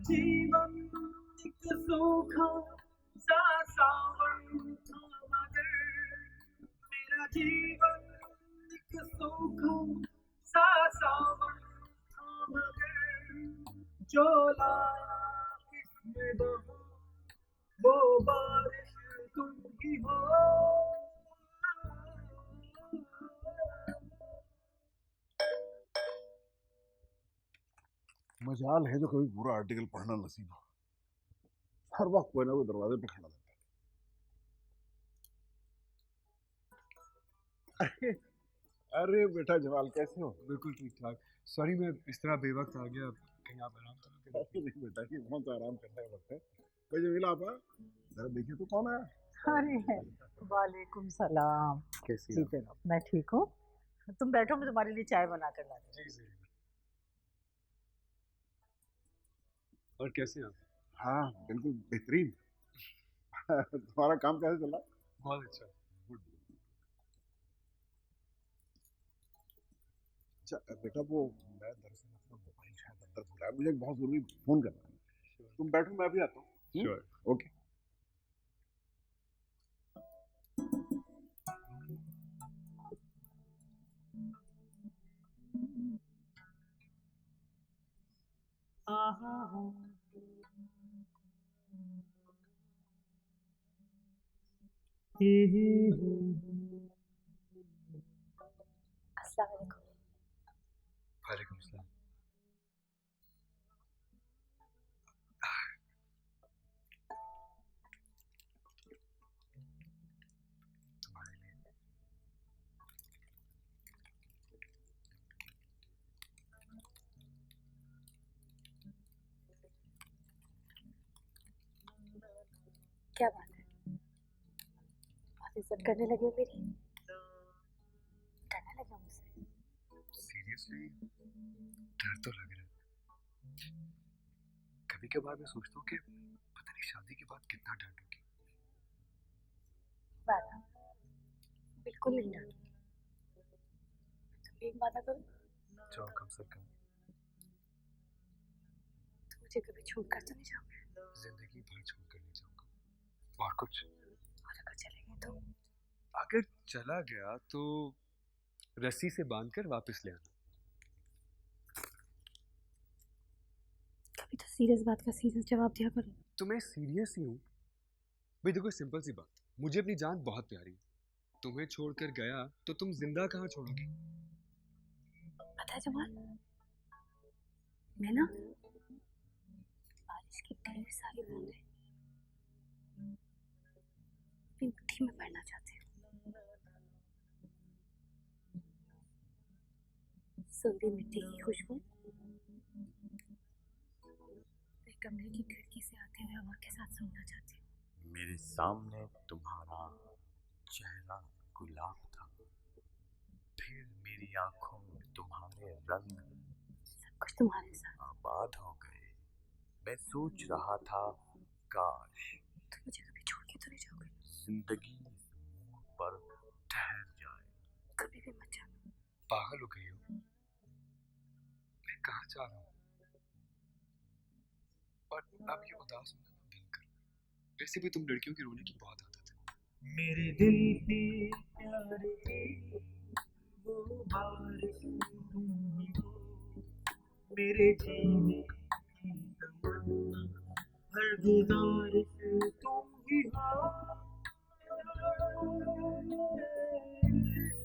जीवन एक सूखा सा सावन था मगर मेरा जीवन एक सूखा सा सावन था मगर जो लाया इसमें बहा वो बारिश तुम ही हो। मजाल है जो कभी पूरा आर्टिकल पढ़ना नसीब हो। हर वक्त कोई ना कोई दरवाजे पे खड़ा रहता है। अरे बेटा जमाल कैसे हो? बिल्कुल ठीक ठाक। सॉरी मैं इस तरह बेवक्त आ गया, कहीं आप आराम तो नहीं कर रहे? नहीं बेटा ये कौन सा आराम करने का वक्त है। भाई जमीला आपा जरा देखिए तो कौन आया। अरे वालेकुम सलाम। कैसी जी जनाब मैं ठीक हूँ, तुम बैठो मैं तुम्हारे लिए चाय बना कर लाती हूँ। जी जी। और कैसे हैं आप? हाँ बिल्कुल बेहतरीन। तुम्हारा काम कैसे चला? बहुत अच्छा। अच्छा बेटा वो मैं दरअसल अपना मोबाइल शायद अंदर भूला है, मुझे बहुत जरूरी फोन करना है। तुम बैठो मैं अभी आता हूँ। श्योर। ओके। अस्सलाम वालेकुम। वालेकुम सलाम। तुम्हारे लिए। क्या बात है, बहुत इज्जत करने लगे हो मेरी, डरने लगे हो मुझसे? सीरियसली डर तो लग रहा है। कभी कभार मैं सोचता हूँ कि पता नहीं शादी के बाद कितना डर लूंगी। वादा, बिल्कुल नहीं डरूंगी। तुम एक वादा करो, जाओ कम से कम तुम मुझे कभी छोड़कर तो नहीं जाओगे? जिंदगी भर छोड़ कर नहीं जाऊंगा। और कुछ? और अगर चले गए तो? अगर चला गया तो रस्सी से बांधकर वापस ले आना। कभी तो सीरियस बात का सीरियस जवाब दिया करो। तो मैं सीरियस ही हूँ भाई। देखो सिंपल सी बात, मुझे अपनी जान बहुत प्यारी है। तुम्हें छोड़कर गया तो तुम जिंदा कहाँ छोड़ोगी? पता है जमाल, मैं ना बारिश की ढेर सारी बूंदें अपनी मुट्ठी में भरना चाहती हूँ। सूंधी मिट्टी की खुशबू मेरे कमरे की खिड़की से आते हुए हवा के साथ सूंघना चाहती हूँ। मेरे सामने तुम्हारा चेहरा गुलाब था, फिर मेरी आंखों में तुम्हारे रंग सब कुछ तुम्हारे साथ। आबाद हो गए। मैं सोच रहा था काश तुम मुझे कभी छोड़ के तो नहीं जाओगे? जिंदगी इस मोड़ पर ठहर जाए। कभी भी मत जाना। पागल हो गई हो? मैं कहाँ जा रहा हूँ? और अब ये उदास होना ना बंद करो। वैसे भी तुम लड़कियों की रोने की बहुत आदत है। मेरे दिल की प्यारी वो बारिश तुम ही हो। मेरे जीने की तमन्ना हर गुजारिश तुम